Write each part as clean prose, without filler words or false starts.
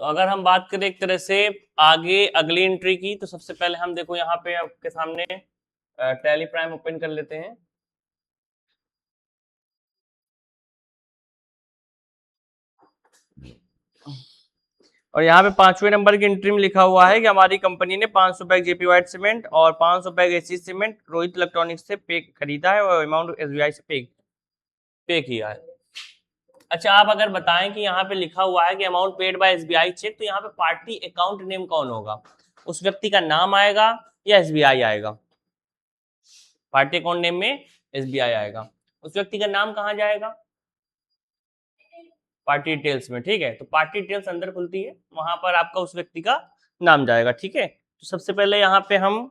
तो अगर हम बात करें एक तरह से आगे अगली एंट्री की, तो सबसे पहले हम देखो यहाँ पे आपके सामने टैली प्राइम ओपन कर लेते हैं। और यहाँ पे 5वें नंबर की एंट्री में लिखा हुआ है कि हमारी कंपनी ने 500 बैग जेपी व्हाइट सीमेंट और 500 bag AC cement Rohit electronics से पे खरीदा है और अमाउंट एसबीआई से पे किया है। अच्छा, आप अगर बताएं कि यहाँ पे लिखा हुआ है कि amount paid by SBI cheque, तो यहाँ पे पार्टी अकाउंट नेम कौन होगा? उस व्यक्ति का नाम आएगा या एसबीआई आएगा? पार्टी अकाउंट नेम में एसबीआई आएगा। उस व्यक्ति का नाम कहाँ जाएगा? पार्टी डिटेल्स में। ठीक है, तो पार्टी डिटेल्स अंदर खुलती है, वहां पर आपका उस व्यक्ति का नाम जाएगा। ठीक है, तो सबसे पहले यहाँ पे हम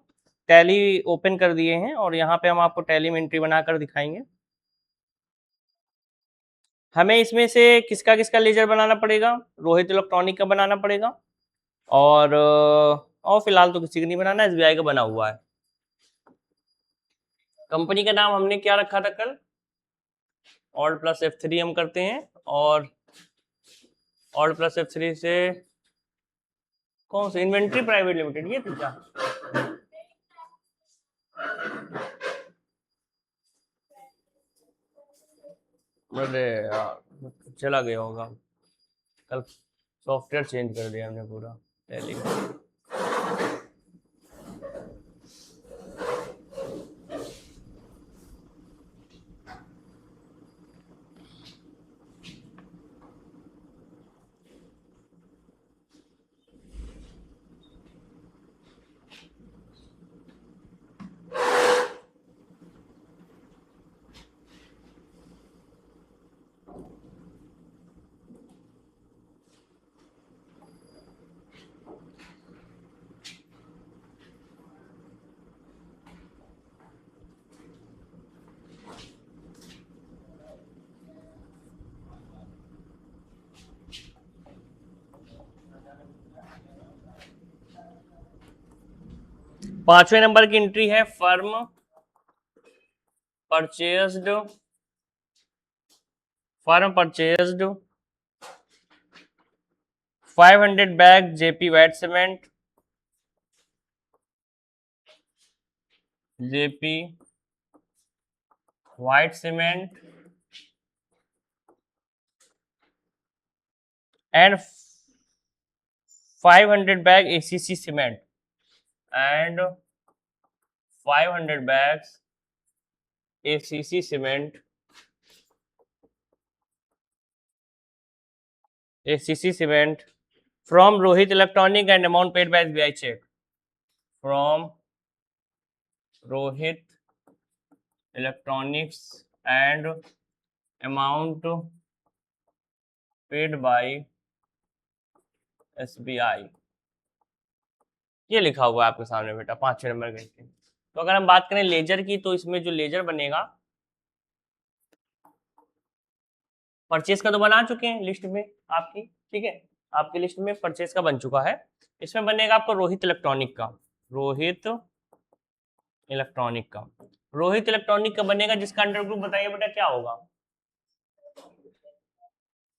टैली ओपन कर दिए हैं और यहाँ पे हम आपको टैली में एंट्री बनाकर दिखाएंगे। हमें इसमें से किसका किसका लेजर बनाना पड़ेगा? रोहित इलेक्ट्रॉनिक का बनाना पड़ेगा और फिलहाल तो किसी का नहीं बनाना, एसबीआई का बना हुआ है। कंपनी का नाम हमने क्या रखा था कल? ऑल्ट प्लस F3 हम करते हैं, और ऑल्ट प्लस F3 से कौन सा? इन्वेंट्री प्राइवेट लिमिटेड, ये थी क्या? अरे यार, चला गया होगा, कल सॉफ्टवेयर चेंज कर दिया हमने पूरा टैली का। 5वें नंबर की एंट्री है firm purchased 500 bag JP white cement, JP white cement and 500 bag ACC cement and 500 bags ACC cement from Rohit Electronic and amount paid by SBI check from Rohit Electronics and amount paid by SBI, ये लिखा हुआ है आपके सामने बेटा 5वें number का। तो अगर हम बात करें लेजर की, तो इसमें जो लेजर बनेगा, परचेज का तो बना चुके हैं लिस्ट में आपकी। ठीक है, आपकी लिस्ट में परचेज का बन चुका है। इसमें बनेगा आपको रोहित इलेक्ट्रॉनिक का, रोहित इलेक्ट्रॉनिक का बनेगा, जिसका अंडर ग्रुप बताइए बेटा क्या होगा?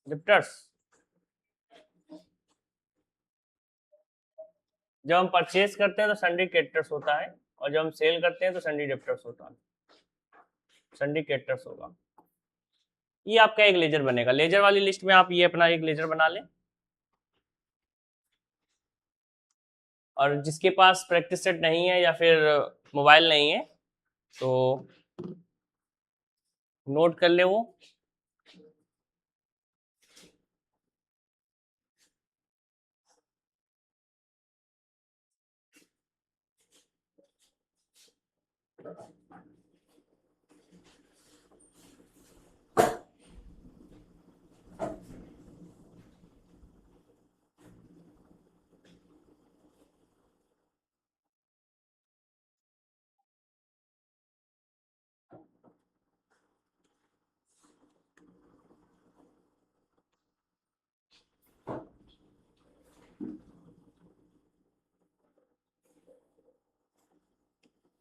डिप्टर्स। जब हम परचेज करते हैं तो सन्डी क्रेडिटर्स होता है, और जब हम सेल करते हैं तो सन्डी डेप्टर्स होता है, सन्डी क्रेडिटर्स होगा। ये आपका एक लेजर बनेगा। लेजर वाली लिस्ट में आप ये अपना एक लेजर बना लें, और जिसके पास प्रैक्टिस सेट नहीं है या फिर मोबाइल नहीं है तो नोट कर ले वो।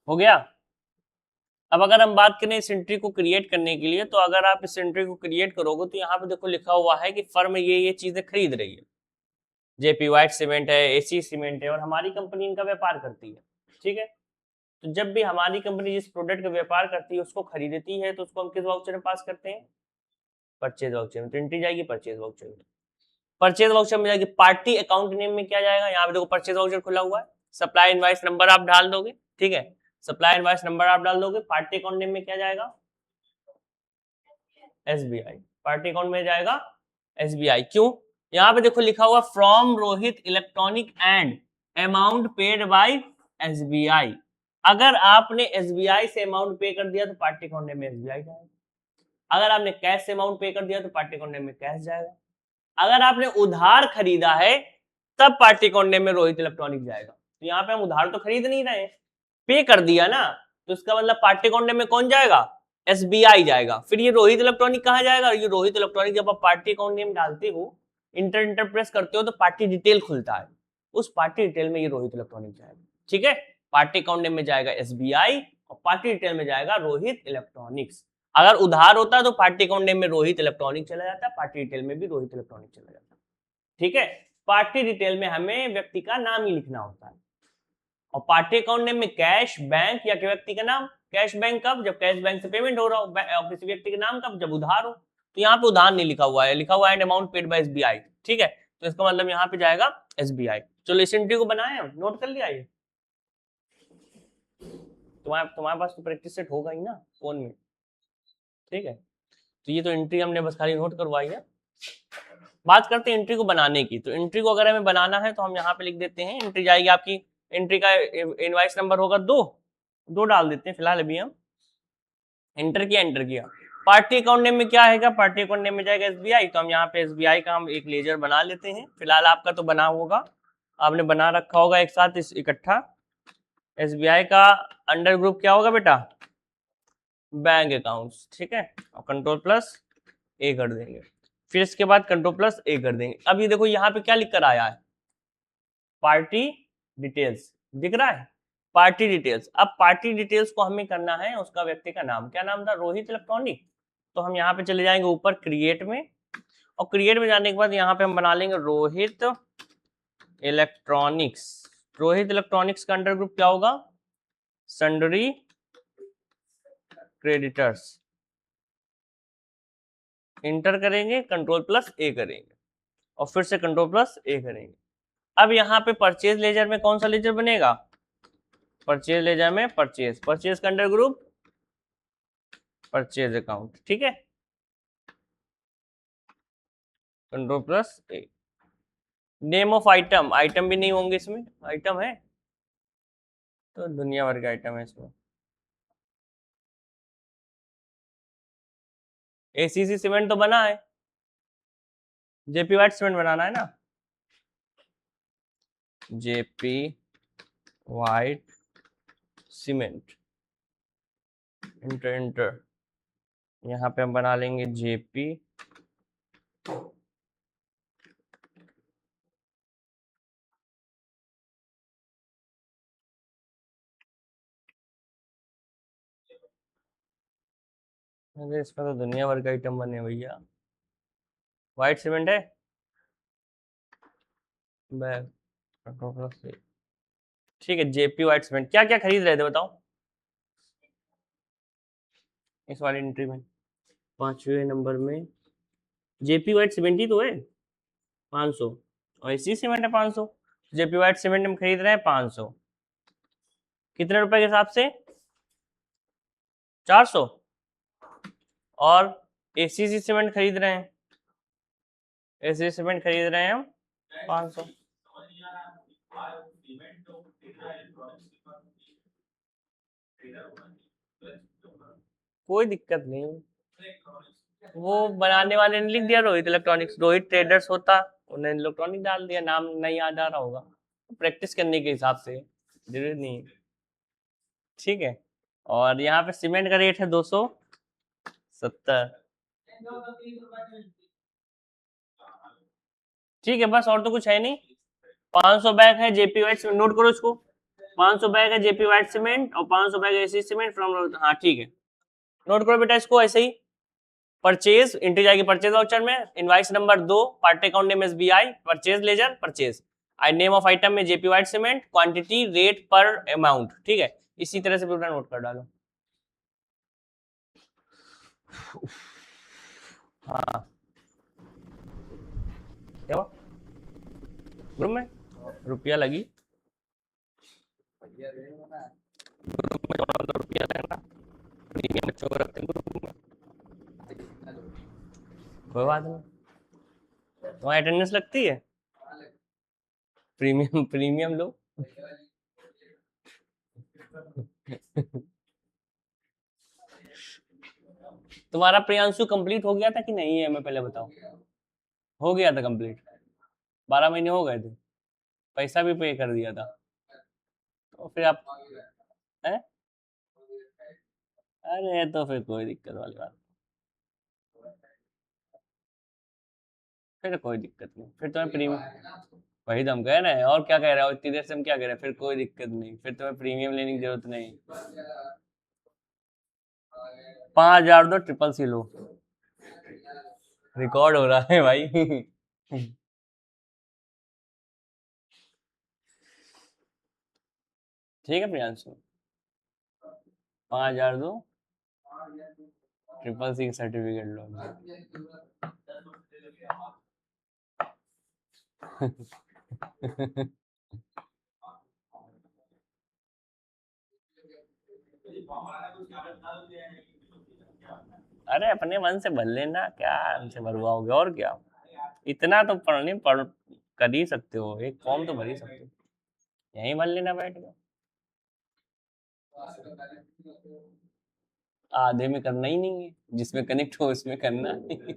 हो गया। अब अगर हम बात करें इस एंट्री को क्रिएट करने के लिए, तो अगर आप इस एंट्री को क्रिएट करोगे तो यहाँ पे देखो लिखा हुआ है कि फर्म ये चीजें खरीद रही है। जेपी वाइट सीमेंट है, एसी सीमेंट है, और हमारी कंपनी इनका व्यापार करती है। ठीक है, तो जब भी हमारी कंपनी जिस प्रोडक्ट का व्यापार करती है उसको खरीदती है तो उसको हम किस वाउचर में पास करते हैं? परचेज वाउचर में। तो एंट्री जाएगी परचेज वाउचर में। परचेज वाउचर में जाएगी पार्टी अकाउंट नेम में क्या जाएगा? यहाँ पे देखो परचेज वाउचर खुला हुआ है, सप्लाई इनवॉइस नंबर आप डाल दोगे। ठीक है, सप्लाई इनवॉइस नंबर आप डाल दोगे। पार्टी अकाउंट नेम में क्या जाएगा? एसबीआई। पार्टी अकाउंट में जाएगा एसबीआई। क्यों? यहाँ पे देखो लिखा हुआ from Rohit electronic and amount paid by SBI. अगर आपने एसबीआई से अमाउंट पे कर दिया तो पार्टी अकाउंट नेम में एसबीआई जाएगा। अगर आपने कैश से अमाउंट पे कर दिया तो पार्टी अकाउंट नेम में कैश जाएगा। अगर आपने उधार खरीदा है तब पार्टी अकाउंट नेम में रोहित इलेक्ट्रॉनिक जाएगा। तो यहाँ पे हम उधार तो खरीद नहीं रहे, पे कर दिया ना, तो इसका मतलब पार्टी अकाउंट नेम में कौन जाएगा? एसबीआई जाएगा। फिर ये रोहित इलेक्ट्रॉनिक कहाँ जाएगा? ये रोहित इलेक्ट्रॉनिक जब आप पार्टी अकाउंट नेम डालते हो, इंटर प्रेस करते हो तो पार्टी डिटेल खुलता है, उस पार्टी डिटेल में ये रोहित इलेक्ट्रॉनिक जाएगा। ठीक है, पार्टी अकाउंट नेम में जाएगा एसबीआई और पार्टी डिटेल में जाएगा रोहित इलेक्ट्रॉनिक्स। अगर उधार होता तो पार्टी अकाउंट नेम में रोहित इलेक्ट्रॉनिक चला जाता, पार्टी डिटेल में भी रोहित इलेक्ट्रॉनिक चला जाता। ठीक है, पार्टी डिटेल में हमें व्यक्ति का नाम ही लिखना होता है, और पार्टी अकाउंट नेम में कैश, बैंक या व्यक्ति का नाम। कैश बैंक कब? जब कैश बैंक से पेमेंट हो रहा हो, और किसी व्यक्ति के नाम कब? जब उधार हो। तो यहाँ पे उधार नहीं लिखा हुआ है, लिखा हुआ है अमाउंट पेड बाय एसबीआई। ठीक है, तो इसका मतलब यहाँ पे जाएगा एसबीआई। चलो इस एंट्री को बनाए, हम नोट कर लिया। ये तुम्हारे पास तो प्रैक्टिस सेट होगा ही ना फोन में। ठीक है, तो ये तो एंट्री हमने बस खाली नोट करवाई है। बात करते हैं एंट्री को बनाने की। तो एंट्री को अगर हमें बनाना है तो हम यहाँ पे लिख देते हैं, एंट्री जाएगी आपकी, एंट्री का इनवॉइस नंबर होगा 2 डाल देते हैं फिलहाल। अभी हम एंटर किया। पार्टी अकाउंट नेम में क्या है? पार्टी अकाउंट नेम में जाएगा एसबीआई। तो हम यहाँ पे एसबीआई का हम एक लेजर बना लेते हैं। फिलहाल आपका तो बना होगा, आपने बना रखा होगा एक साथ इकट्ठा। एसबीआई का अंडर ग्रुप क्या होगा बेटा? Bank accounts. ठीक है, और कंट्रोल प्लस ए कर देंगे। फिर इसके बाद कंट्रोल प्लस ए कर देंगे। अब ये देखो यहाँ पे क्या लिख कर आया है? पार्टी डिटेल्स दिख रहा है, पार्टी डिटेल्स। अब पार्टी डिटेल्स को हमें करना है उसका व्यक्ति का नाम। क्या नाम था? रोहित इलेक्ट्रॉनिक। तो हम यहाँ पे चले जाएंगे ऊपर क्रिएट में, और क्रिएट में जाने के बाद यहाँ पे हम बना लेंगे रोहित इलेक्ट्रॉनिक्स। रोहित इलेक्ट्रॉनिक्स का अंडर ग्रुप क्या होगा? Sundry creditors. इंटर करेंगे, कंट्रोल प्लस ए करेंगे, और फिर से कंट्रोल प्लस ए करेंगे। अब यहाँ पे परचेज लेजर में कौन सा लेजर बनेगा? परचेज लेजर में परचेज का अंडर ग्रुप परचेज अकाउंट। ठीक है, control plus A. Name of item, item भी नहीं होंगे इसमें, आइटम है तो दुनिया भर के आइटम है इसमें। एसीसी सीमेंट तो बना है, जेपी वाइट सीमेंट बनाना है ना, जेपी वाइट सीमेंट। इंटर यहाँ पे हम बना लेंगे जेपी इसमें तो दुनिया भर का आइटम बने भैया। वाइट सीमेंट है, ठीक है। जेपी वाइट सीमेंट क्या क्या खरीद रहे थे बताओ इस वाली एंट्री में? 5वें नंबर में जेपी वाइट सीमेंट ही तो है 500, और एसी सीमेंट है 500। जेपी वाइट सीमेंट हम खरीद रहे हैं 500। कितने रुपए के हिसाब से? 400। और एसीसी सीमेंट खरीद रहे हैं, एसी सीमेंट खरीद रहे हैं हम 500। कोई दिक्कत नहीं, वो बनाने वाले ने लिख दिया रोहित इलेक्ट्रॉनिक्स, रोहित ट्रेडर्स होता, उन्होंने इलेक्ट्रॉनिक डाल दिया, नाम नहीं याद आ रहा होगा, प्रैक्टिस करने के हिसाब से, जरूरी नहीं। ठीक है, और यहाँ पे सीमेंट का रेट है 270। ठीक है, बस और तो कुछ है नहीं। 500 बैग है जेपी वाइट सीमेंट, नोट करो इसको। 500 बैग है जेपी वाइट सीमेंट और 500 बैग एसी सीमेंट फ्रॉम। हाँ ठीक है, नोट करो बेटा इसको ऐसे ही। परचेज एंट्री जाएगी परचेज वाउचर में, invoice number 2, party account name SBI, purchase ledger purchase, I name of item में JP white cement, quantity rate पर अमाउंट, ठीक है। इसी तरह से पूरा नोट कर डालो। हाँ क्या हुआ ग्रुप में रुपया लगी, ग्रुप में रुपया लगना, प्रीमियम बच्चों को रखते हैं ग्रुप में, कोई बात नहीं। तुम्हारी अटेंडेंस लगती है, प्रीमियम प्रीमियम लो। तुम्हारा प्रियांशु कंप्लीट हो गया था कि नहीं है, मैं पहले बताऊं। हो गया था कंप्लीट, 12 महीने हो गए थे, पैसा भी पे कर दिया था, तो फिर आप हैं? अरे तो फिर कोई दिक्कत वाली बात, फिर कोई दिक्कत नहीं, फिर तुम्हें प्रीमियम, वही तो हम कह रहे हैं, और क्या कह रहे हो इतनी देर से, हम क्या कह रहे हैं, फिर कोई दिक्कत नहीं, फिर तुम्हें प्रीमियम लेने की जरूरत नहीं। 5,000 दो, ट्रिपल सी लो, रिकॉर्ड हो रहा है भाई। ठीक है प्रियांशु, 5,000 दो, ट्रिपल सी सर्टिफिकेट लो। अरे अपने मन से भर लेना, क्या हमसे भरवाओगे, और क्या, इतना तो पढ़ कर ही सकते हो, एक फॉर्म तो भर ही सकते हो, यहीं भर लेना बैठ के, आधे में करना ही नहीं है, जिसमें कनेक्ट हो उसमें करना है।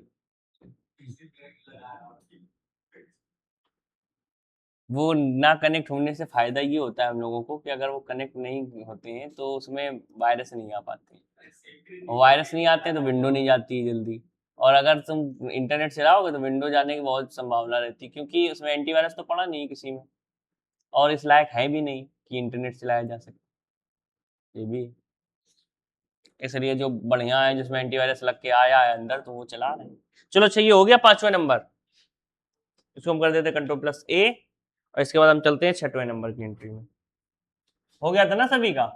वो ना कनेक्ट होने से फायदा ये होता है हम लोगों को कि अगर वो कनेक्ट नहीं होते हैं तो उसमें वायरस नहीं आ पाते, और वायरस नहीं आते हैं तो विंडो नहीं जाती है जल्दी, और अगर तुम इंटरनेट चलाओगे तो विंडो जाने की बहुत संभावना रहती है, क्योंकि उसमें एंटीवायरस तो पड़ा नहीं किसी में, और इस लायक है भी नहीं कि इंटरनेट चलाया जा सके, ये भी है। इसलिए जो बढ़िया है जिसमें एंटीवायरस लग के आया है अंदर, तो वो चला रहे हैं। चलो अच्छा, ये हो गया 5वां नंबर, इसको हम कर देते कंट्रोल प्लस ए, और इसके बाद हम चलते हैं 6वें नंबर की एंट्री में। हो गया था ना सभी का।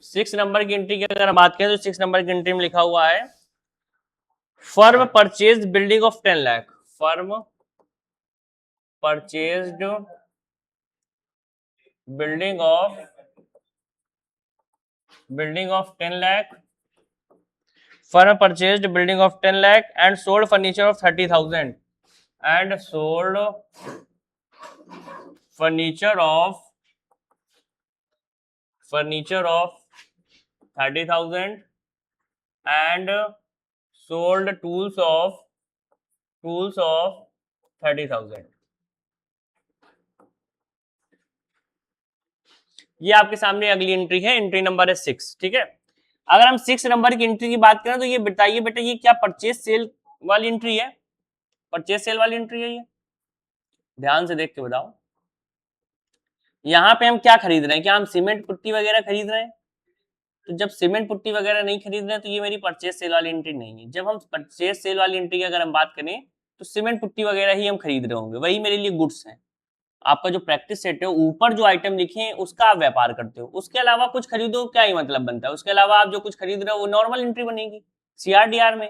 6 नंबर की एंट्री की अगर हम बात करें तो 6 नंबर की एंट्री में लिखा हुआ है, firm purchase building of 10 lakh, firm purchased building of 10 lakh, firm purchased building of 10 lakh and sold furniture of 30,000, and sold furniture of 30,000, and sold tools of 30,000। ये आपके सामने अगली एंट्री है, एंट्री नंबर है 6, ठीक है। अगर हम 6 नंबर की एंट्री की बात करें तो ये बताइए बेटा, ये क्या परचेज सेल वाली एंट्री है, परचेज सेल वाली एंट्री है ये, ध्यान से देख के बताओ। यहाँ पे हम क्या खरीद रहे हैं, क्या हम सीमेंट पुट्टी वगैरह खरीद रहे हैं, तो जब सीमेंट पुट्टी वगैरह नहीं खरीद रहे हैं तो ये मेरी परचेज सेल वाली एंट्री नहीं है। जब हम परचेज सेल वाली एंट्री की अगर हम बात करें तो सीमेंट पुट्टी वगैरह ही हम खरीद रहे होंगे, वही मेरे लिए गुड्स है। आपका जो प्रैक्टिस सेट है, ऊपर जो आइटम लिखे हैं उसका आप व्यापार करते हो, उसके अलावा कुछ खरीदो क्या ही मतलब बनता है, उसके अलावा आप जो कुछ खरीद रहे हो वो नॉर्मल एंट्री बनेगी सीआरडीआर में,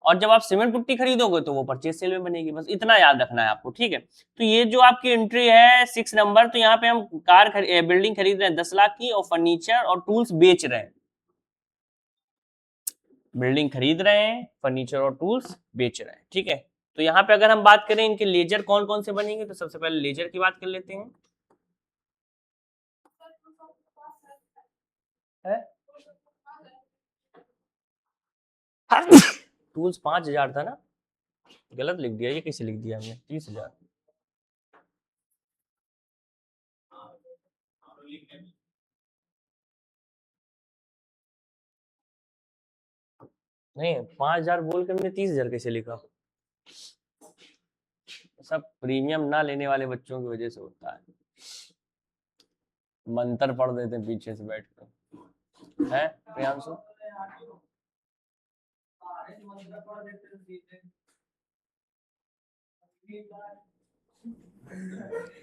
और जब आप सीमेंट पुट्टी खरीदोगे तो वो परचेज सेल में बनेगी, बस इतना याद रखना है आपको, ठीक है। तो ये जो आपकी एंट्री है 6 नंबर, तो यहाँ पे हम बिल्डिंग खरीद रहे हैं 10 लाख की, और फर्नीचर और टूल्स बेच रहे हैं, बिल्डिंग खरीद रहे हैं, फर्नीचर और टूल्स बेच रहे हैं, ठीक है। तो यहाँ पे अगर हम बात करें इनके लेजर कौन कौन से बनेंगे, तो सबसे पहले लेजर की बात कर लेते हैं, टूल्स 5,000 था ना, गलत लिख दिया, ये कैसे लिख दिया हमने 30,000, नहीं 5,000 बोल के हमने 30,000 कैसे लिखा, सब प्रीमियम ना लेने वाले बच्चों की वजह से होता है। मंत्र पढ़ देते हैं पीछे से बैठ कर, है प्रियांशु?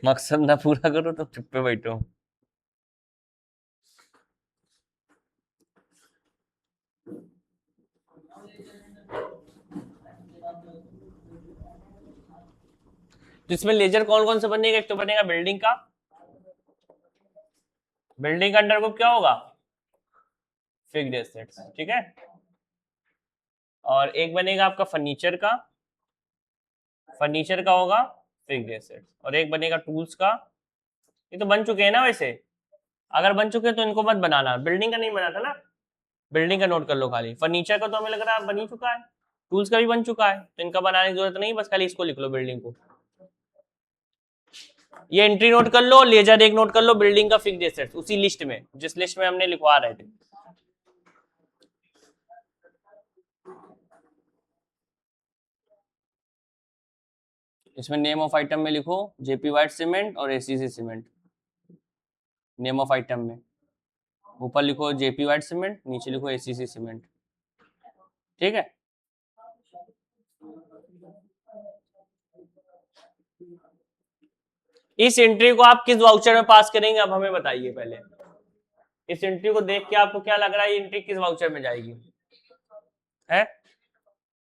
मकसद ना पूरा करो तो चुप पे बैठो। तो इसमें लेजर कौन कौन से बनेगा? एक तो बनेगा बिल्डिंग का, बिल्डिंग का अंडर ग्रुप क्या होगा? फिक्स्ड एसेट्स, ठीक है। और एक बनेगा आपका फर्नीचर का, फर्नीचर का होगा फिक्स्ड एसेट्स। और एक बनेगा टूल्स का। ये तो बन चुके हैं ना वैसे, अगर बन चुके हैं तो इनको मत बनाना, बिल्डिंग का नहीं बना था ना, बिल्डिंग का नोट कर लो खाली। फर्नीचर का तो हमें लग रहा है बन ही चुका है, टूल्स का भी बन चुका है, तो इनका बनाने की जरूरत नहीं, बस खाली इसको लिख लो, बिल्डिंग को। ये एंट्री नोट कर लो, लेजर एक नोट कर लो, बिल्डिंग का फिक्स्ड एसेट्स उसी लिस्ट में, जिस लिस्ट में हमने लिखवा रहे थे। इसमें नेम ऑफ आइटम में लिखो जेपी वाइट सीमेंट और ACC cement, name of item में ऊपर लिखो जेपी वाइट सीमेंट, नीचे लिखो एसीसी सीमेंट, ठीक है। इस एंट्री को आप किस वाउचर में पास करेंगे, अब हमें बताइए पहले। इस एंट्री को देख के आपको क्या लग रहा है, ये एंट्री किस वाउचर में जाएगी? है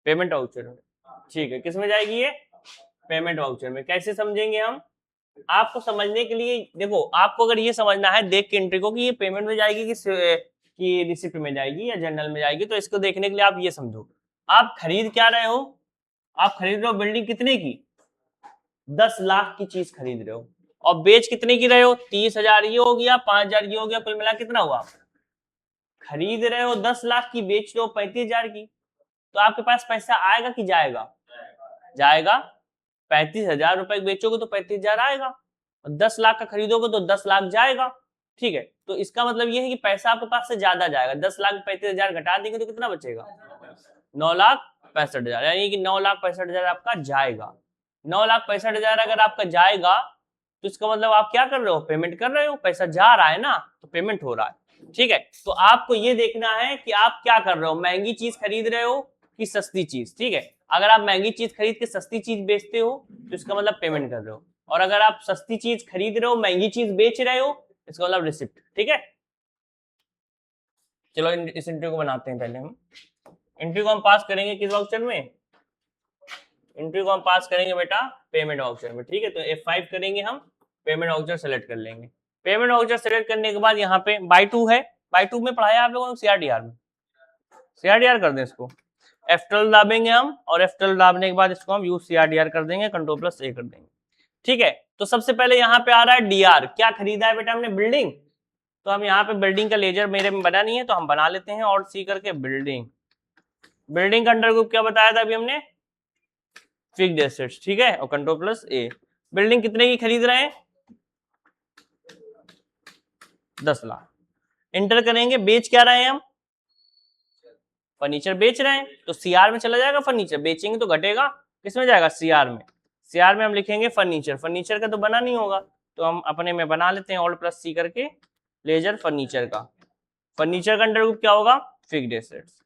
पेमेंट वाउचर में, ठीक है। किस में जाएगी ये? पेमेंट वाउचर में। कैसे समझेंगे हम? आपको समझने के लिए देखो, आपको अगर ये समझना है देख के एंट्री को कि ये पेमेंट में जाएगी कि रिसिप्ट में जाएगी या जनरल में जाएगी, तो इसको देखने के लिए आप ये समझो, आप खरीद क्या रहे हो? आप खरीद रहे हो बिल्डिंग कितने की? 10 लाख की चीज खरीद रहे हो, और बेच कितने की रहे हो? 30,000 ये हो गया, 5,000 ये हो गया, कुल मिला कितना हुआ? खरीद रहे हो 10 लाख की, बेच रहे हो 35,000 की, तो आपके पास पैसा आएगा कि जाएगा? जाएगा। 35,000 रुपए बेचोगे तो 35,000 आएगा, और 10 लाख का खरीदोगे तो 10 लाख जाएगा, ठीक है। तो इसका मतलब ये है कि पैसा आपके पास से ज्यादा जाएगा। 10 लाख 35,000 घटा देंगे तो कितना बचेगा? 9,65,000, यानी कि 9,65,000 आपका जाएगा। 9,65,000 अगर आपका जाएगा तो इसका मतलब आप क्या कर रहे हो? पेमेंट कर रहे हो, पैसा जा रहा है ना, तो पेमेंट हो रहा है, ठीक है। तो आपको ये देखना है कि आप क्या कर रहे हो, महंगी चीज खरीद रहे हो कि सस्ती चीज, ठीक है। अगर आप महंगी चीज खरीद के सस्ती चीज बेचते हो तो इसका मतलब पेमेंट कर रहे हो, और अगर आप सस्ती चीज खरीद रहे हो महंगी चीज बेच रहे हो, इसका मतलब रिसिप्ट, ठीक है। चलो इस इंटरव्यू को बनाते हैं पहले हम। इंटरव्यू को हम पास करेंगे किस वाउचर में? इंटरव्यू को हम पास करेंगे बेटा पेमेंट वाउचर में, ठीक है। तो F5 करेंगे हम, पेमेंट वाउचर सेलेक्ट कर लेंगे। पेमेंट वाउचर सेलेक्ट करने के बाद यहाँ पे बाय टू है, बाय टू में पढ़ाया आप लोगों ने CRDR में, CRDR कर दें इसको। F12 दाबेंगे हम, और F12 दाबने के बाद इसको हम यूज CRDR कर देंगे, Ctrl+A कर देंगे, ठीक है। तो सबसे पहले यहाँ पे आ रहा है DR, क्या खरीदा है बेटा हमने? बिल्डिंग। तो हम यहाँ पे बिल्डिंग का लेजर मेरे में बना नहीं है, तो हम बना लेते हैं और सी करके बिल्डिंग। बिल्डिंग का अंडर ग्रुप क्या बताया था अभी हमने? फिक्स्ड एसेट्स, ठीक है। और Ctrl+A। बिल्डिंग कितने की खरीद रहे हैं? 10 लाख। इंटर करेंगे, बेच क्या रहे हैं हम? फर्नीचर बेच रहे हैं, तो CR में चला जाएगा फर्नीचर, बेचेंगे तो घटेगा, किस में जाएगा? CR में। CR में हम लिखेंगे फर्नीचर, फर्नीचर का तो बना नहीं होगा, तो हम अपने में बना लेते हैं Alt+C करके, लेजर फर्नीचर का। फर्नीचर का अंडर ग्रुप क्या होगा? फिक्स्ड एसेट्स,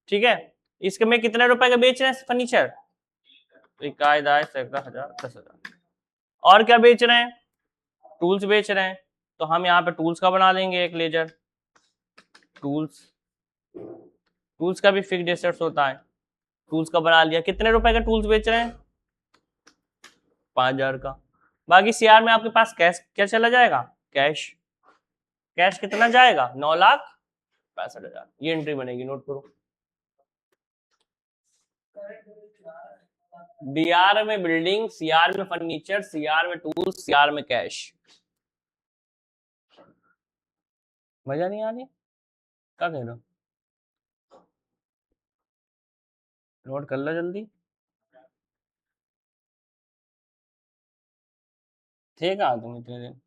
ठीक है। इसके में कितने रुपए का बेच रहे हैं फर्नीचर? इकाई, दाई, सैकड़ा, हजार, 10,000। और क्या बेच रहे हैं? टूल्स बेच रहे हैं, तो हम यहाँ पे टूल्स का बना देंगे एक लेजर। टूल्स, टूल्स का भी फिक्स्ड एसेट्स होता है, टूल्स का बना लिया। कितने रुपए का टूल्स बेच रहे हैं? 5,000 का। बाकी CR में आपके पास कैश क्या चला जाएगा? कैश। कैश कितना जाएगा? 9,65,000। ये एंट्री बनेगी, नोट करो। DR में बिल्डिंग, CR में फर्नीचर, CR में टूल्स, CR में कैश। मजा नहीं आ रही? क्या कह रहे हो? नोट कर लो जल्दी। थे कहाँ तुम इतने दिन?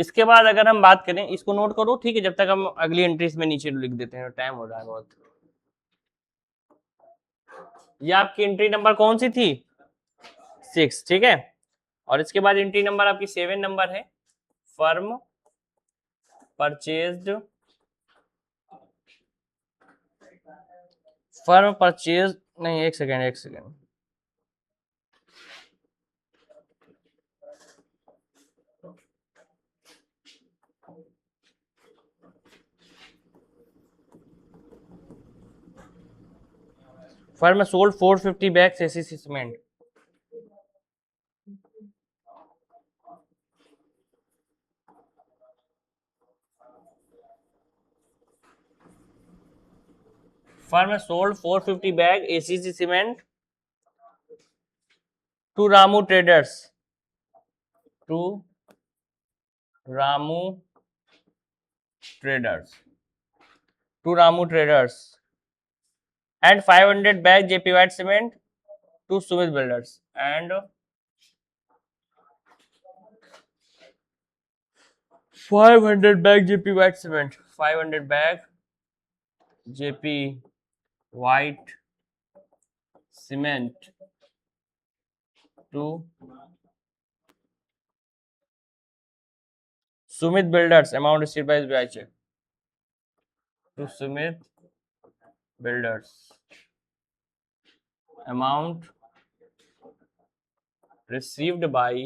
इसके बाद अगर हम बात करें, इसको नोट करो, ठीक है, जब तक हम अगली एंट्रीज में नीचे लिख देते हैं, टाइम हो रहा है बहुत। ये आपकी एंट्री नंबर कौन सी थी? 6, ठीक है। और इसके बाद एंट्री नंबर आपकी 7 नंबर है, फर्म परचेज्ड, फर्म परचेज, नहीं, एक second, firm sold 450 bags ACC cement. Firm sold 450 bag ACC cement to Ramu Traders, to Ramu Traders, to Ramu Traders and 500 bag JP white cement to Sumit Builders and 500 bag JP white cement, 500 bag JP white cement to Sumit Builders, amount received by SBI cheque to Sumit Builders, amount received by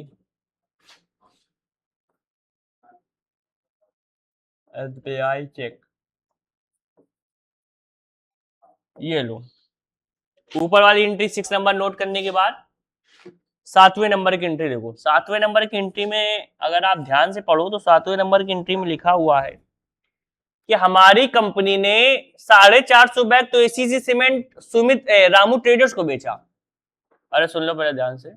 SBI cheque. ये लो, ऊपर वाली entry 6 number note करने के बाद 7वें number की entry देखो। 7वें number की एंट्री में अगर आप ध्यान से पढ़ो तो 7वें नंबर की एंट्री में लिखा हुआ है कि हमारी कंपनी ने 450 बैग तो ACC cement Sumit Ramu traders को बेचा। अरे सुन लो पहले ध्यान से,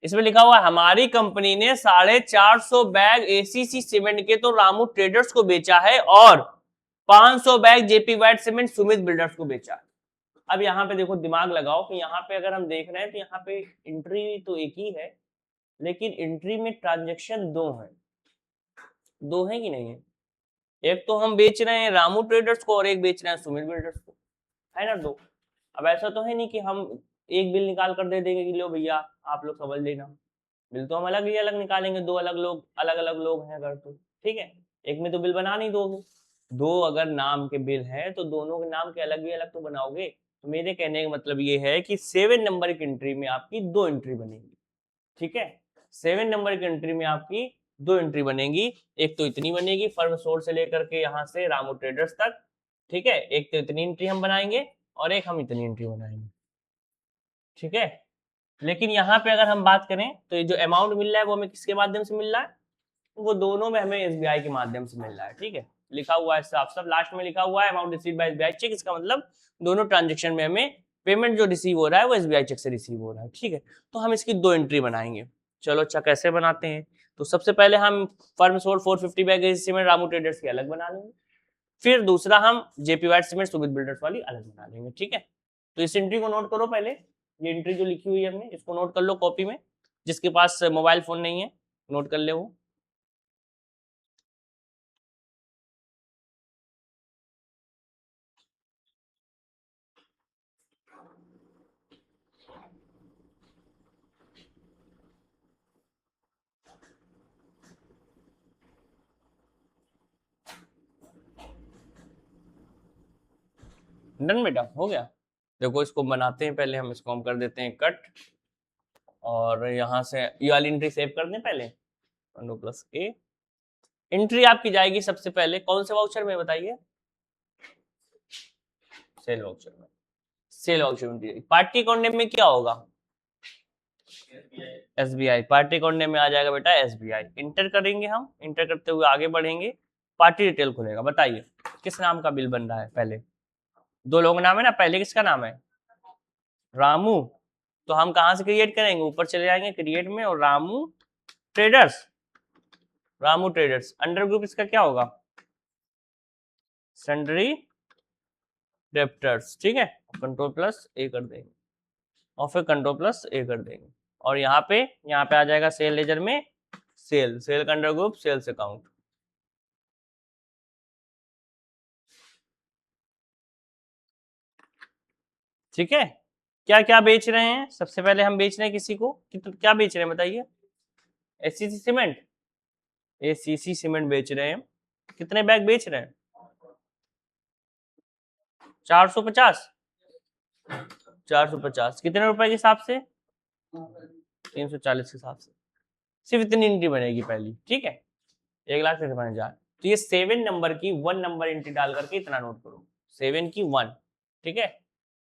इसमें लिखा हुआ है हमारी कंपनी ने 450 बैग एसीसी सीमेंट के तो रामू ट्रेडर्स को बेचा है और 500 bag JP white cement Sumit builders को बेचा है। अब यहाँ पे देखो, दिमाग लगाओ कि यहाँ पे अगर हम देख रहे हैं तो यहाँ पे एंट्री तो एक ही है, लेकिन एंट्री में ट्रांजेक्शन दो है कि नहीं है? एक तो हम बेच रहे हैं रामू ट्रेडर्स को और एक बेच रहे हैं सुमित बिल्डर्स को, है ना दो। अब ऐसा तो है नहीं कि हम एक बिल निकाल कर दे देंगे कि लो भैया आप लोग समझ लेना, बिल तो हम अलग ही अलग निकालेंगे, दो अलग अलग लोग हैं अगर तो, ठीक है, एक में तो बिल बना नहीं दोगे। दो अगर नाम के बिल हैं तो दोनों के नाम के अलग ही अलग तो बनाओगे। तो मेरे कहने का मतलब ये है कि 7 नंबर की एंट्री में आपकी 2 एंट्री बनेगी, ठीक है। 7 नंबर की एंट्री में आपकी 2 एंट्री बनेगी, एक तो इतनी बनेगी फर्म सोर्स से लेकर के यहाँ से रामू ट्रेडर्स तक, ठीक है, एक तो इतनी एंट्री हम बनाएंगे और एक हम इतनी एंट्री बनाएंगे, ठीक है। लेकिन यहाँ पे अगर हम बात करें तो ये जो अमाउंट मिल रहा है वो हमें किसके माध्यम से मिल रहा है? वो दोनों में हमें एसबीआई के माध्यम से मिल रहा है, ठीक है। लिखा हुआ है साफ साफ, लास्ट में लिखा हुआ है amount received by SBI cheque, इसका मतलब दोनों ट्रांजेक्शन में हमें पेमेंट जो रिसीव हो रहा है वो एसबीआई चेक से रिसीव हो रहा है, ठीक है। तो हम इसकी 2 एंट्री बनाएंगे। चलो अच्छा, कैसे बनाते हैं? तो सबसे पहले हम firm sold 450 bag cement Ramu traders की अलग बना लेंगे, फिर दूसरा हम JP white cement Sumit builders वाली अलग बना लेंगे, ठीक है। तो इस एंट्री को नोट करो पहले, ये एंट्री जो लिखी हुई है हमने इसको नोट कर लो कॉपी में, जिसके पास मोबाइल फोन नहीं है नोट कर ले वो। डन बेटा, हो गया। देखो इसको बनाते हैं, पहले हम इसको हम कर देते हैं कट, और यहाँ से ये वाली एंट्री सेव कर दें पहले, +A एंट्री आपकी जाएगी सबसे पहले कौन से वाउचर में बताइए? सेल वाउचर में। सेल वाउचर में पार्टी अकाउंट नेम में क्या होगा? एसबीआई। पार्टी अकाउंट नेम में आ जाएगा बेटा एसबीआई। इंटर करेंगे, हम इंटर करते हुए आगे बढ़ेंगे, पार्टी डिटेल खुलेगा। बताइए किस नाम का बिल बन रहा है? पहले दो लोगों नाम है ना, पहले किसका नाम है? रामू। तो हम कहां से क्रिएट करेंगे? ऊपर चले जाएंगे क्रिएट में, और Ramu traders, Ramu traders under group इसका क्या होगा? सन्ड्री डेप्टर्स, ठीक है। कंट्रोल+A कर देंगे और फिर कंट्रोल+A कर देंगे, और यहाँ पे आ जाएगा सेल लेजर में सेल, सेल का अंडर ग्रुप सेल्स अकाउंट। ठीक है, क्या क्या बेच रहे हैं? सबसे पहले हम बेच रहे हैं किसी को, क्या बेच रहे हैं बताइए? एसीसी सीमेंट, एसीसी सीमेंट बेच रहे हैं। कितने बैग बेच रहे हैं? 450। 450 कितने रुपए के हिसाब से? 340 के हिसाब से। सिर्फ इतनी एंट्री बनेगी पहली, ठीक है, 1,53,000। तो ये 7 नंबर की 1 नंबर एंट्री डाल करके इतना नोट करो, 7 की 1, ठीक है।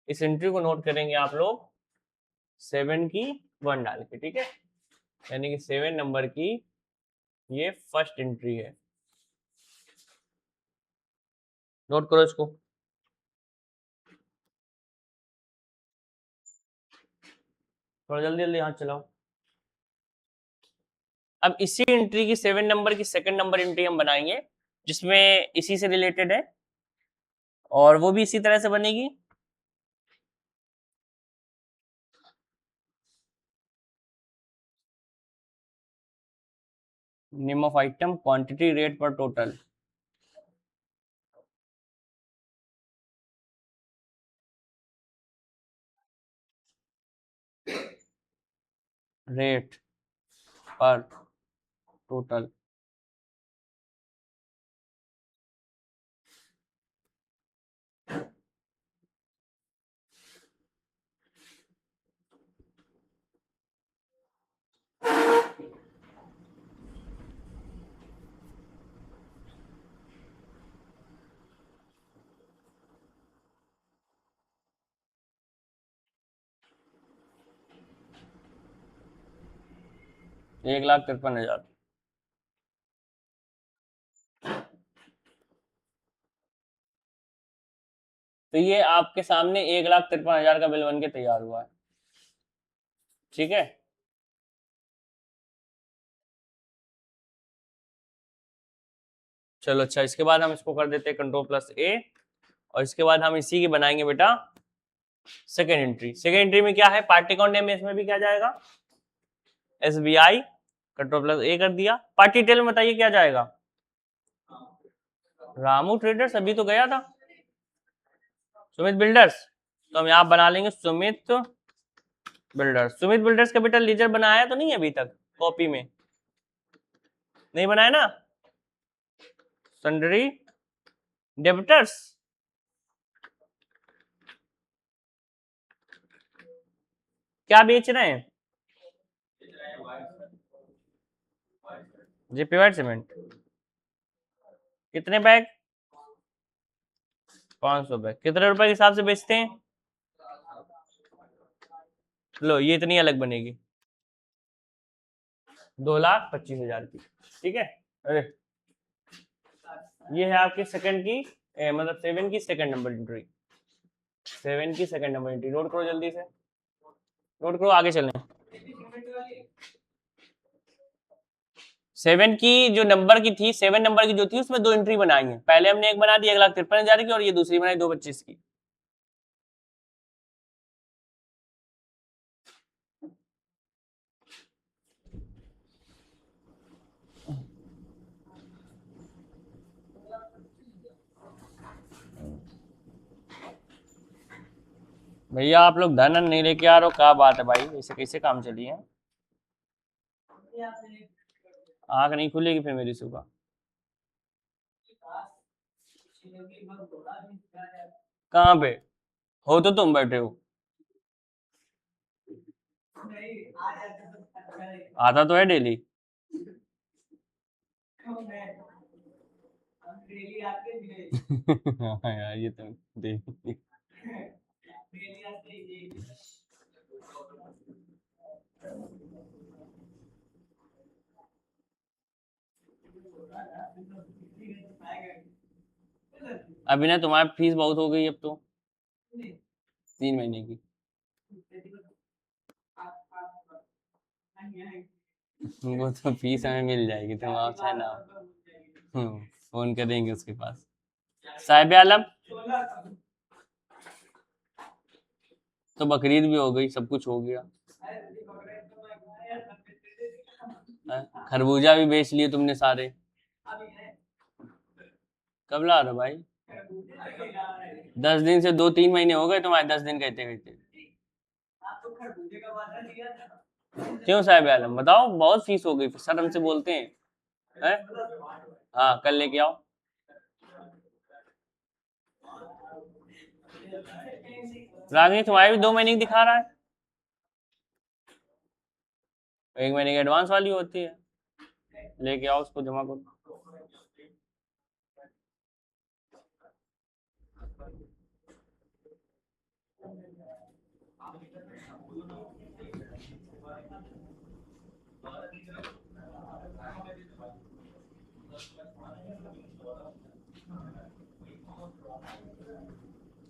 इस एंट्री को नोट करेंगे आप लोग 7 की 1 डाल के, ठीक है, यानी कि 7 नंबर की ये फर्स्ट एंट्री है। नोट करो इसको। थोड़ा जल्दी जल्दी हाथ चलाओ। अब इसी एंट्री की 7 नंबर की सेकंड नंबर एंट्री हम बनाएंगे, जिसमें इसी से रिलेटेड है, और वो भी इसी तरह से बनेगी। Name of item, quantity, rate पर टोटल। रेट पर टोटल। एक लाख 53,000। तो ये आपके सामने 1,53,000 का बिल बन के तैयार हुआ है, ठीक है। चलो अच्छा, इसके बाद हम इसको कर देते हैं Ctrl+A, और इसके बाद हम इसी की बनाएंगे बेटा सेकेंड एंट्री। सेकेंड एंट्री में क्या है? पार्टी अकाउंट नेम में इसमें भी क्या जाएगा? SBI। Ctrl+A कर दिया। पार्टी डिटेल में बताइए क्या जाएगा? रामू ट्रेडर्स, अभी तो गया था। सुमित बिल्डर्स, तो हम यहाँ बना लेंगे सुमित बिल्डर्स। सुमित बिल्डर्स का बेटा लीजर बनाया तो नहीं है अभी तक? कॉपी में नहीं बनाया ना? सन्ड्री डेबिटर्स, क्या बेच रहे हैं? JP white cement. कितने बैग? 500 बैग। कितने रुपए के हिसाब से बेचते हैं? लो ये इतनी अलग बनेगी, 2,25,000 की, ठीक है। अरे ये है आपके सेकंड की मतलब 7 की सेकंड नंबर एंट्री। 7 की सेकंड नंबर एंट्री नोट करो, जल्दी से नोट करो, आगे चलें। 7 की जो नंबर की थी, 7 नंबर की जो थी, उसमें 2 एंट्री बनाई है। पहले हमने एक बना दी 1,53,000 की, और ये दूसरी बनाई 2,25,000 की। भैया आप लोग धन नहीं लेके आ रहे हो, क्या बात है भाई, ऐसे कैसे काम चली है? आंख नहीं खुलेगी फिर मेरी सुबह। कहाँ पे हो? तो तुम बैठे हो। आता तो है डेली। हाँ यार, ये तो डेली। अभी ना तुम्हारी फीस बहुत हो गई अब तो, 3 महीने की। वो तो फीस हमें मिल जाएगी, तुम आप चाहे ना। फोन करेंगे उसके पास। साहिब आलम, तो बकरीद भी हो गई, सब कुछ हो गया। खरबूजा भी बेच लिए तुमने सारे। कब ला रहे हो भाई? 10 दिन से 2-3 महीने हो गए तुम्हारे 10 दिन कहते कहते। क्यों साहब आलम बताओ, बहुत फीस हो गई, शर्म से बोलते हैं। हाँ कल लेके आओ। रागिनी तुम्हारे भी 2 महीने की दिखा रहा है, 1 महीने की एडवांस वाली होती है, लेके आओ उसको जमा करो।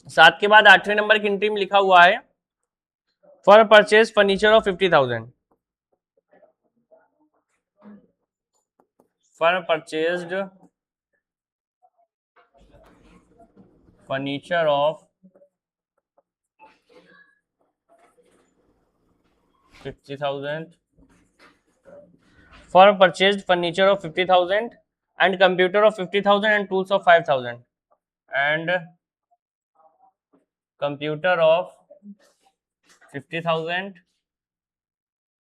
सात के बाद 8वें नंबर की एंट्री में लिखा हुआ है for purchase furniture of 50,000। For purchased furniture of 50,000 for purchased furniture of 50,000 and computer of 50,000 and tools of 5,000 and computer of 50,000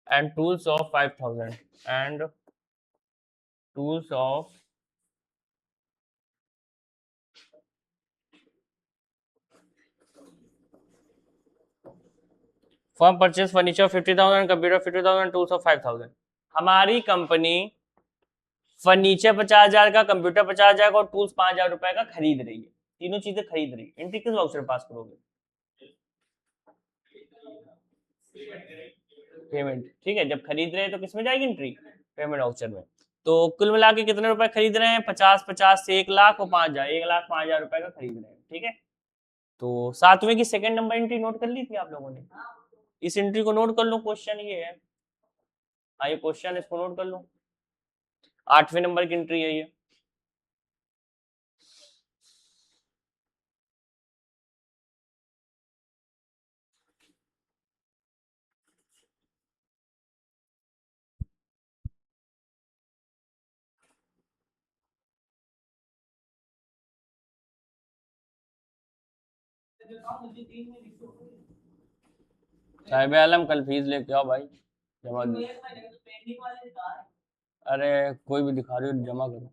and tools of 5,000 and tools of for purchase furniture of 50,000 and computer of 50,000 and tools of 5,000। हमारी company furniture 50,000 का, computer 50,000 का और tools 5,000 रुपए का खरीद रही है, तीनों चीजें खरीद रही है। एंट्री किस वाउचर पास करोगे? पेमेंट, ठीक है, जब खरीद रहे हैं तो किसमें जाएगी एंट्री? पेमेंट वाउचर में। तो कुल मिला के कितने रुपए खरीद रहे हैं? 50 से 1,00,000 और 5,000, 1,05,000 रुपए का खरीद रहे हैं, ठीक है। तो सातवें की सेकंड नंबर एंट्री नोट कर ली थी आप लोगों ने, इस एंट्री को नोट कर लो, क्वेश्चन ये है। हाँ ये क्वेश्चन, इसको नोट कर लो, 8वें नंबर की एंट्री है ये। साहिब आलम कल फीस लेके आओ भाई, जमा दो। अरे कोई भी दिखा रही हो, जमा करो।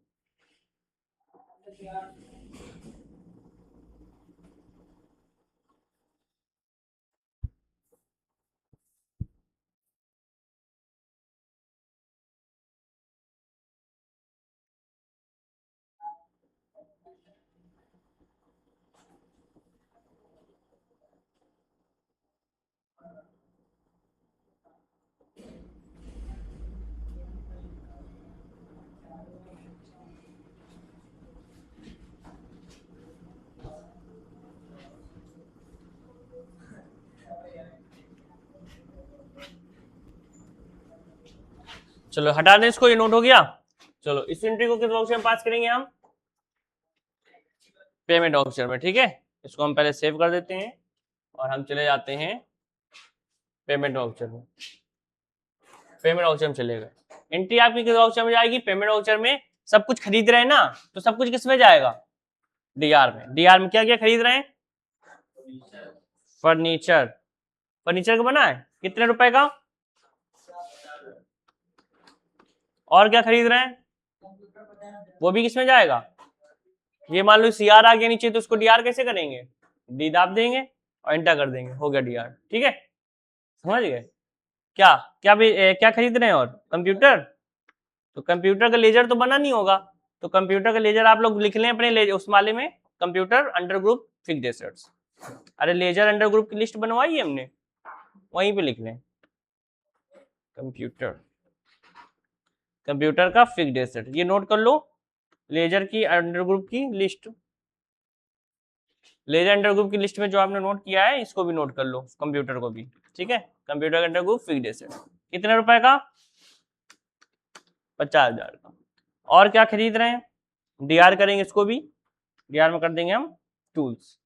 चलो हटा दें इसको, ये नोट हो गया। चलो इस एंट्री को किस वाउचर में पास करेंगे हम? पेमेंट वाउचर में, ठीक है। इसको हम पहले सेव कर देते हैं और हम चले जाते हैं पेमेंट वाउचर में। पेमेंट वाउचर में चले गए, एंट्री आपकी किस वाउचर में जाएगी? पेमेंट वाउचर में। सब कुछ खरीद रहे हैं ना, तो सब कुछ किस में जाएगा? डीआर में। डीआर में क्या क्या खरीद रहे हैं? फर्नीचर। फर्नीचर का बना है कितने रुपए का? और क्या खरीद रहे हैं? वो भी किसमें जाएगा? ये मान लो सीआर आ गया नीचे, तो उसको डीआर कैसे करेंगे? डी दाब देंगे और एंटर कर देंगे, हो गया डीआर, ठीक है। समझ गए? क्या क्या भी क्या खरीद रहे हैं? और कंप्यूटर, तो कंप्यूटर का लेजर तो बना नहीं होगा, तो कंप्यूटर का लेजर आप लोग लिख लें अपने उस माले में, computer under group fixed assets. अरे लेजर अंडर ग्रुप की लिस्ट बनवाई है हमने, वहीं पे लिख लें कंप्यूटर, कंप्यूटर का फिक्स्ड एसेट, ये नोट कर लो। लेजर की अंडर ग्रुप की लिस्ट, लेजर अंडर ग्रुप की लिस्ट में जो आपने नोट किया है इसको भी नोट कर लो, कंप्यूटर को भी, ठीक है। Computer under group fixed asset कितने रुपए का? 50,000 का। और क्या खरीद रहे हैं? डीआर करेंगे इसको भी, डीआर में कर देंगे हम टूल्स।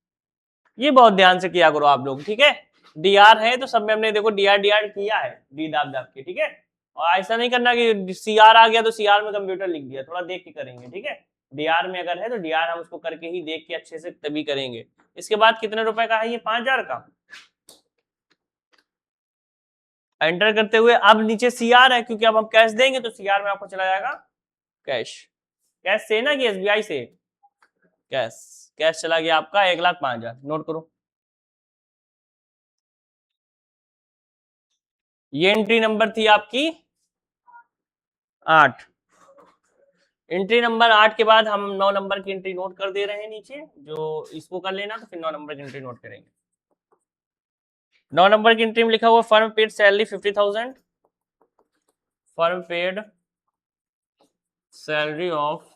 ये बहुत ध्यान से किया करो आप लोग, ठीक है। डीआर है तो सब में हमने देखो डीआर डीआर किया है, डी दाब दाब के, ठीक है। और ऐसा नहीं करना कि सीआर आ गया तो सीआर में कंप्यूटर लिख दिया, थोड़ा देख के करेंगे, ठीक है। डीआर में अगर है तो डीआर हम उसको करके ही देख के अच्छे से तभी करेंगे। इसके बाद कितने रुपए का है ये, 5000 का। एंटर करते हुए अब नीचे सीआर है, क्योंकि अब हम कैश देंगे तो सीआर में आपको चला जाएगा कैश। कैश से ना कि एसबीआई से, कैश। कैश चला गया आपका 1,05,000, नोट करो। ये एंट्री नंबर थी आपकी 8। एंट्री नंबर 8 के बाद हम 9 नंबर की एंट्री नोट कर दे रहे हैं नीचे, जो इसको कर लेना तो फिर 9 नंबर की एंट्री नोट करेंगे। 9 नंबर की एंट्री में लिखा हुआ firm paid salary 50,000, firm paid salary of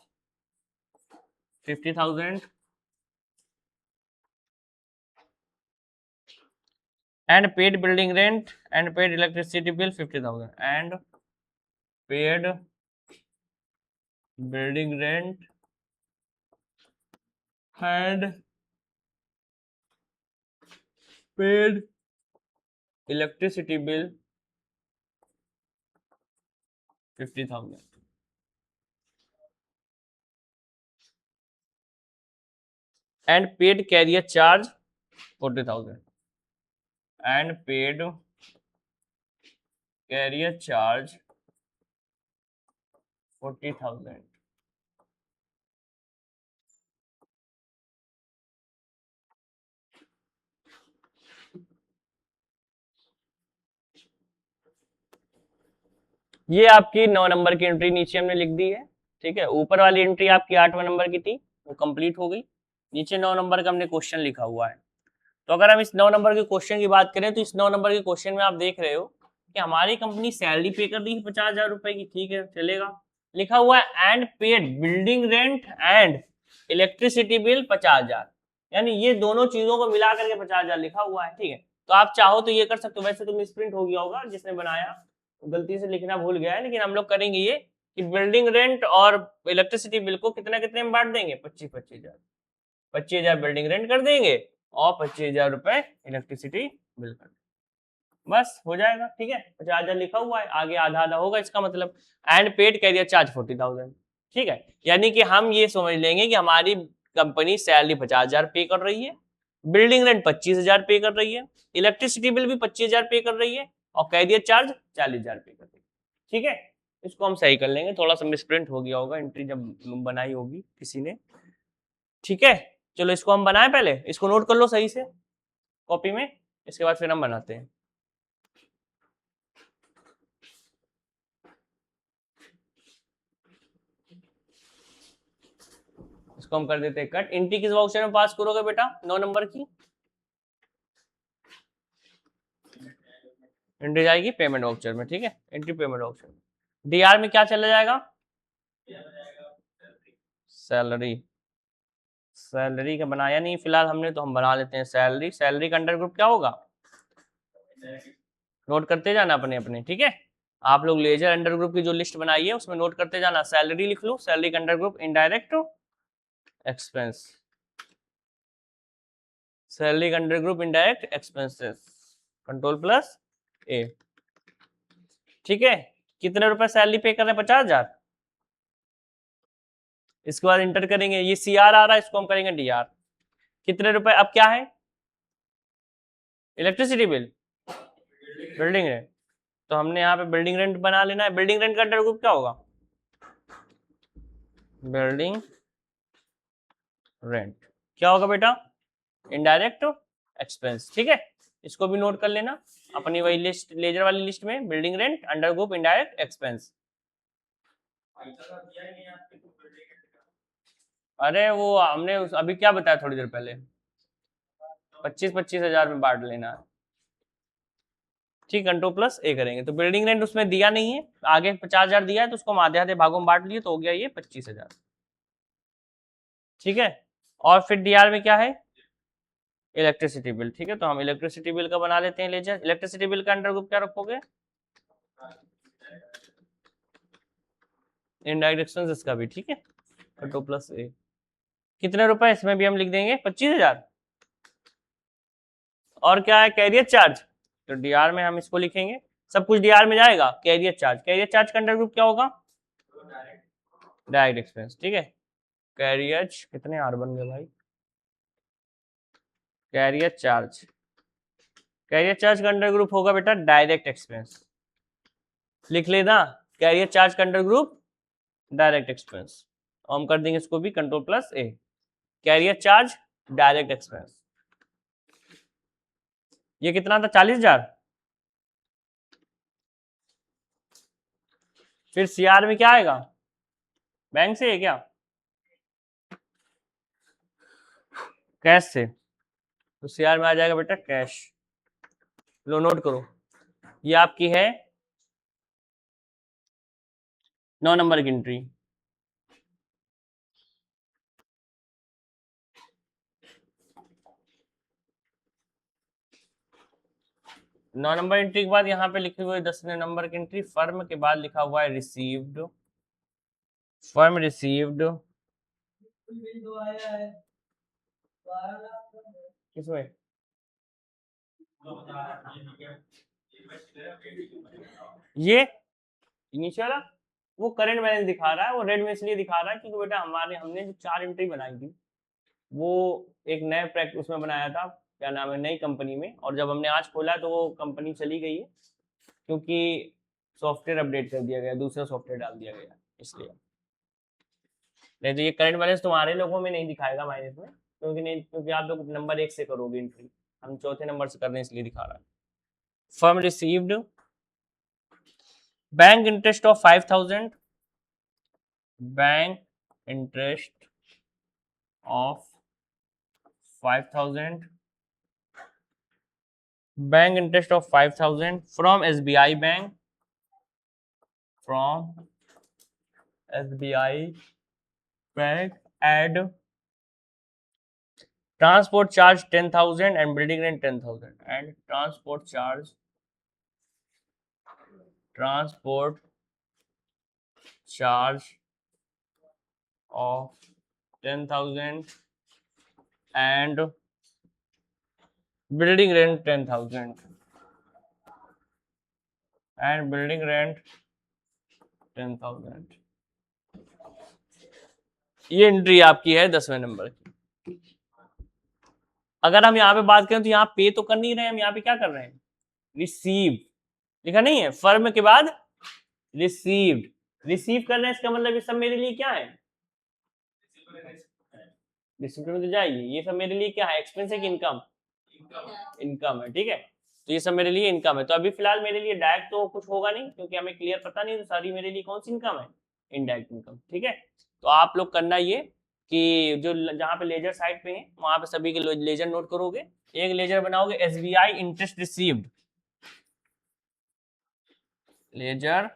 50,000 and paid building rent and paid electricity bill 50,000 and paid building rent and paid electricity bill 50,000 and paid carrier charge 40,000 and paid carrier charge 40,000। ये आपकी 9 number की entry नीचे हमने लिख दी है, ठीक है। ऊपर वाली एंट्री आपकी 8वें नंबर की थी, वो कंप्लीट हो गई। नीचे 9 नंबर का हमने क्वेश्चन लिखा हुआ है। तो अगर हम इस 9 नंबर के क्वेश्चन की बात करें तो इस 9 नंबर के क्वेश्चन में आप देख रहे हो कि हमारी कंपनी सैलरी पे कर रही है 50,000 रुपए की, ठीक है, चलेगा। लिखा हुआ है and paid building rent and electricity bill 50,000, यानी ये दोनों चीजों को मिला करके 50,000 लिखा हुआ है, ठीक है। तो आप चाहो तो ये कर सकते हो, वैसे तो मिसप्रिंट हो गया होगा, जिसने बनाया गलती से लिखना भूल गया है, लेकिन हम लोग करेंगे ये कि बिल्डिंग रेंट और इलेक्ट्रिसिटी बिल को कितना कितने में बांट देंगे, 25,000 25,000 बिल्डिंग रेंट कर देंगे और 25,000 रुपए इलेक्ट्रिसिटी बिल कर, बस हो जाएगा, ठीक है। 50,000 लिखा हुआ है, आगे आधा आधा होगा इसका मतलब। एंड पेड कैरियर चार्ज 40,000, ठीक है। यानी कि हम ये समझ लेंगे कि हमारी कंपनी सैलरी 50,000 पे कर रही है, बिल्डिंग रेंट 25,000 पे कर रही है, इलेक्ट्रिसिटी बिल भी 25,000 पे कर रही है और कैरियर चार्ज 40,000 पे कर रही है, ठीक है। इसको हम सही कर लेंगे, थोड़ा सा मिसप्रिंट हो गया होगा एंट्री जब बनाई होगी किसी ने, ठीक है। चलो इसको हम बनाए, पहले इसको नोट कर लो सही से कॉपी में, इसके बाद फिर हम बनाते हैं। इसको हम कर देते हैं कट। एंट्री किस वाउचर में पास करोगे बेटा, 9 नंबर की एंट्री जाएगी पेमेंट वाउचर में, ठीक है। Entry payment voucher. डीआर में क्या चला जाएगा, सैलरी। सैलरी का बनाया नहीं फिलहाल हमने, तो हम बना लेते हैं सैलरी। सैलरी का अंडर ग्रुप क्या होगा, नोट करते जाना अपने अपने, ठीक है। आप लोग लेजर अंडर ग्रुप की जो लिस्ट बनाई है उसमें नोट करते जाना। सैलरी लिख लो, सैलरी का under group indirect expense, salary का under group indirect expenses, control plus A, ठीक है। कितने रुपए सैलरी पे कर रहे हैं, 50,000। इसके बाद इंटर करेंगे, ये सीआर आ रहा है, इसको हम करेंगे डीआर। कितने रुपए, अब क्या है, इलेक्ट्रिसिटी बिल, बिल्डिंग रेंट, तो हमने यहाँ पे बिल्डिंग रेंट बना लेना है। बिल्डिंग रेंट का अंडर ग्रुप क्या होगा, बिल्डिंग रेंट क्या होगा बेटा, इनडायरेक्ट एक्सपेंस, ठीक है। इसको भी नोट कर लेना अपनी वही लिस्ट, लेजर वाली लिस्ट में, building rent under group indirect expense. अरे वो हमने अभी क्या बताया थोड़ी देर पहले, 25,000 में बांट लेना है, ठीक। कंट्रोल प्लस ए करेंगे तो बिल्डिंग रेंट उसमें दिया नहीं है, आगे 50,000 दिया है तो उसको हम आधे आधे भागों में बांट लिए तो हो गया ये 25,000, ठीक है। और फिर डीआर में क्या है, इलेक्ट्रिसिटी बिल, ठीक है। तो हम इलेक्ट्रिसिटी बिल का बना लेते हैं लेजर। इलेक्ट्रिसिटी बिल का अंडर ग्रुप क्या रखोगे, इनडायरेक्ट एक्सपेंसेस का भी, ठीक है। कंट्रोल प्लस ए। कितने रुपए, इसमें भी हम लिख देंगे 25,000। और क्या है, कैरियर चार्ज, तो डीआर में हम इसको लिखेंगे सब कुछ डीआर में जाएगा। कैरियर चार्ज का अंडर ग्रुप क्या होगा? Direct expense. ठीक है, कैरियर कितने आर बन गए भाई? कैरियर चार्ज का अंडर ग्रुप होगा बेटा डायरेक्ट एक्सपेंस। लिख लेना, कैरियर चार्ज का अंडर ग्रुप डायरेक्ट एक्सपेंस। हम कर देंगे इसको भी कंट्रोल प्लस ए, कैरियर चार्ज डायरेक्ट एक्सपेंस। ये कितना था? 40,000। फिर सीआर में क्या आएगा? बैंक से है क्या? कैश से। तो सीआर में आ जाएगा बेटा कैश। लो नोट करो, ये आपकी है 9 नंबर की एंट्री। नौ नंबर एंट्री के बाद यहाँ पे लिखे हुए 10वें नंबर की एंट्री, फर्म के बाद लिखा हुआ है रिसीव्ड। फर्म रिसीव्ड किसमें? ये इनिशियल वो करंट बैलेंस दिखा रहा है, वो रेड में इसलिए दिखा रहा है क्योंकि बेटा हमने जो 4 एंट्री बनाई थी वो एक नए प्रैक्टिस उसमें बनाया था, क्या नाम है, नई कंपनी में। और जब हमने आज खोला तो वो कंपनी चली गई है क्योंकि सॉफ्टवेयर अपडेट कर दिया गया, दूसरा सॉफ्टवेयर डाल दिया गया, इसलिए। नहीं तो ये करंट बैलेंस तुम्हारे लोगों में नहीं दिखाएगा माइनस में, क्योंकि आप लोग नंबर 1 से करोगे एंट्री, हम चौथे नंबर से कर रहे हैं इसलिए दिखा रहा है। Firm received bank interest of 5,000, bank interest of 5,000, bank interest of 5,000 from SBI bank, from SBI bank add transport charge 10,000 and building rent 10,000 and transport charge of 10,000 and building rent 10,000 and building rent 10,000। ये entry आपकी है 10वें number की। अगर हम यहाँ पे बात करें तो यहाँ पे तो कर नहीं रहे, हम यहाँ पे क्या कर रहे हैं? रिसीव लिखा नहीं है, फर्म के बाद रिसीव्ड, रिसीव कर रहे हैं, इसका मतलब ये सब मेरे लिए क्या है? रिसीव में तो जाएगी। ये सब मेरे लिए क्या है? एक्सपेंस है कि इनकम? इनकम है। ठीक है, तो ये सब मेरे लिए इनकम है। तो अभी फिलहाल मेरे लिए डायरेक्ट तो कुछ होगा नहीं क्योंकि हमें क्लियर पता नहीं, तो सारी मेरे लिए कौन सी इनकम है? Indirect income. ठीक है, तो आप लोग करना ये कि जो जहाँ पे लेजर साइड पे है वहां पे सभी के लेजर नोट करोगे। एक लेजर बनाओगे SBI interest received, ledger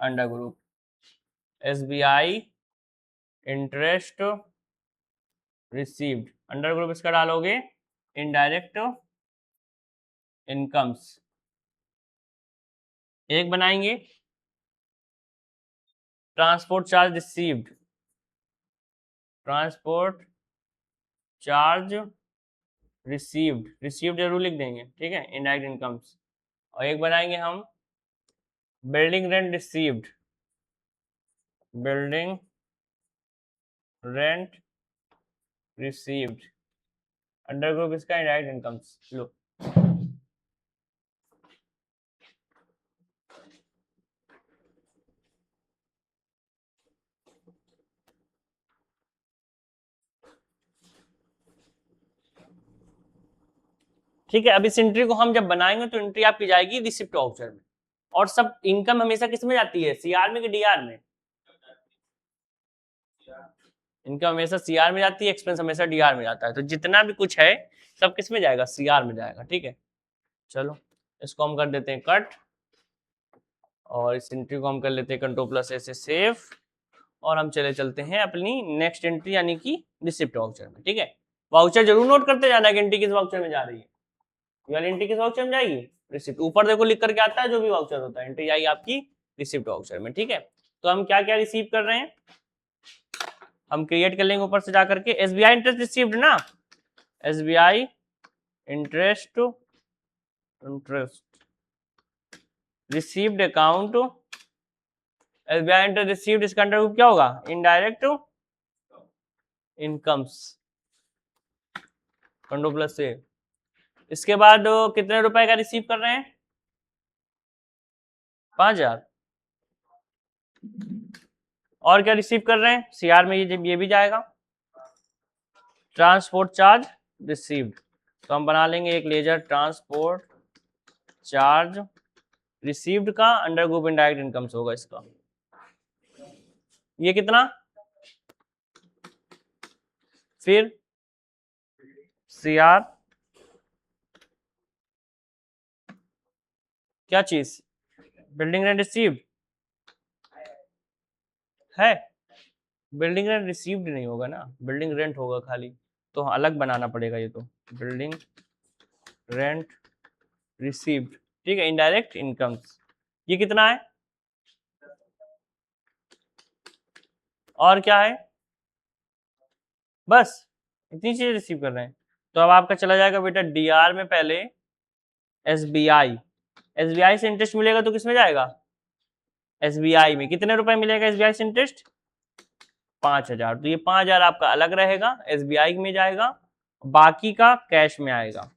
under group SBI interest received, under group इसका डालोगे इनडायरेक्ट इनकम्स। एक बनाएंगे transport charge received, transport charge received, received जरूर लिख देंगे। ठीक है, इनडायरेक्ट इनकम्स। और एक बनाएंगे हम building rent received, building rent received, under group इसका इनडायरेक्ट इनकम्स। लो ठीक है, अब इस एंट्री को हम जब बनाएंगे तो एंट्री आपकी जाएगी रिसिप्ट वाउचर में। और सब इनकम हमेशा किस में जाती है? सीआर में कि डीआर में? इनकम हमेशा सीआर में जाती है, एक्सपेंस हमेशा डीआर में जाता है। तो जितना भी कुछ है सब किस में जाएगा? सीआर में जाएगा। ठीक है, चलो इसको हम कर देते हैं कट, और इस एंट्री को हम कर लेते हैं कंट्रोल प्लस ऐसे सेव, और हम चलते हैं अपनी नेक्स्ट एंट्री यानी कि रिसिप्ट वाउचर में। ठीक है, वाउचर जरूर नोट करते जाना कि एंट्री किस वाउचर में जा रही है। वाली एंट्री किस वाउचर में जाएगी? रिसिप्ट। ऊपर देखो लिख करके आता है जो भी वाउचर होता है, एंट्री जाएगी आपकी रिसिप्ट वाउचर में। ठीक है, तो हम क्या क्या रिसीव कर रहे हैं हम क्रिएट कर लेंगे ऊपर से जाकर के। एसबीआई इंटरेस्ट रिसीव्ड ना, SBI interest received account, SBI enter received, इसका अंडर ग्रुप क्या होगा? इनडायरेक्ट इनकम्स, कंट्रोल प्लस से। इसके बाद कितने रुपए का रिसीव कर रहे हैं? 5,000। और क्या रिसीव कर रहे हैं? सीआर में ये भी जाएगा, ट्रांसपोर्ट चार्ज रिसीव्ड। तो हम बना लेंगे एक लेजर ट्रांसपोर्ट चार्ज रिसीव्ड का अंडर ग्रुप इनडायरेक्ट इनकम्स होगा इसका। ये कितना? फिर सीआर क्या चीज? बिल्डिंग रेंट रिसीव्ड है, बिल्डिंग रेंट रिसीव्ड नहीं होगा ना, बिल्डिंग रेंट होगा खाली, तो अलग बनाना पड़ेगा ये तो, बिल्डिंग रेंट रिसीव्ड, ठीक है, इनडायरेक्ट इनकम्स। ये कितना है? और क्या है? बस इतनी चीजें रिसीव कर रहे हैं। तो अब आपका चला जाएगा बेटा डीआर में, पहले एसबीआई, एसबीआई से इंटरेस्ट मिलेगा तो किसमें जाएगा? एसबीआई में। कितने रुपए मिलेगा एसबीआई से इंटरेस्ट? 5,000। तो ये 5,000 आपका अलग रहेगा, एसबीआई में जाएगा, बाकी का कैश में आएगा,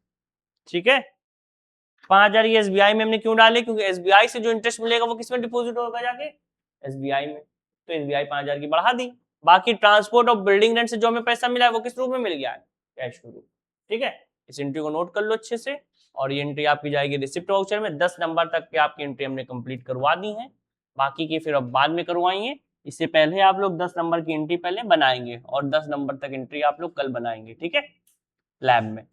ठीक है। 5,000 ये एसबीआई में हमने क्यों डाले? क्योंकि एसबीआई से जो इंटरेस्ट मिलेगा वो किसमें डिपॉजिट होगा जाके? एसबीआई में। तो एसबीआई 5,000 की बढ़ा दी, बाकी ट्रांसपोर्ट और बिल्डिंग रेंट से जो हमें पैसा मिला है वो किस रूप में मिल गया है? कैश के रूप, ठीक है। इस एंट्री को नोट कर लो अच्छे से, और ये एंट्री आपकी जाएगी रिसिप्ट वाउचर में। 10 नंबर तक की आपकी एंट्री हमने कंप्लीट करवा दी है, बाकी की फिर अब बाद में करवाएंगे। इससे पहले आप लोग 10 नंबर की एंट्री पहले बनाएंगे, और 10 नंबर तक एंट्री आप लोग कल बनाएंगे, ठीक है, लैब में।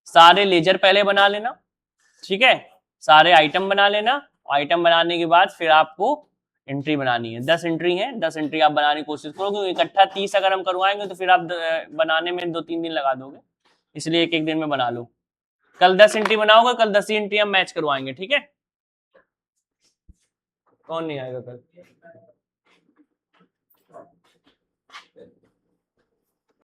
सारे लेजर पहले बना लेना, ठीक है, सारे आइटम बना लेना। आइटम बनाने के बाद फिर आपको एंट्री बनानी है। 10 एंट्री है, 10 एंट्री आप बनाने की कोशिश करो, क्योंकि इकट्ठा 30 अगर हम करवाएंगे तो फिर आप बनाने में 2-3 दिन लगा दोगे, इसलिए एक एक दिन में बना लो। कल 10 एंट्री बनाओगे, कल 10 ही एंट्री हम मैच करवाएंगे, ठीक है। कौन नहीं आएगा कल?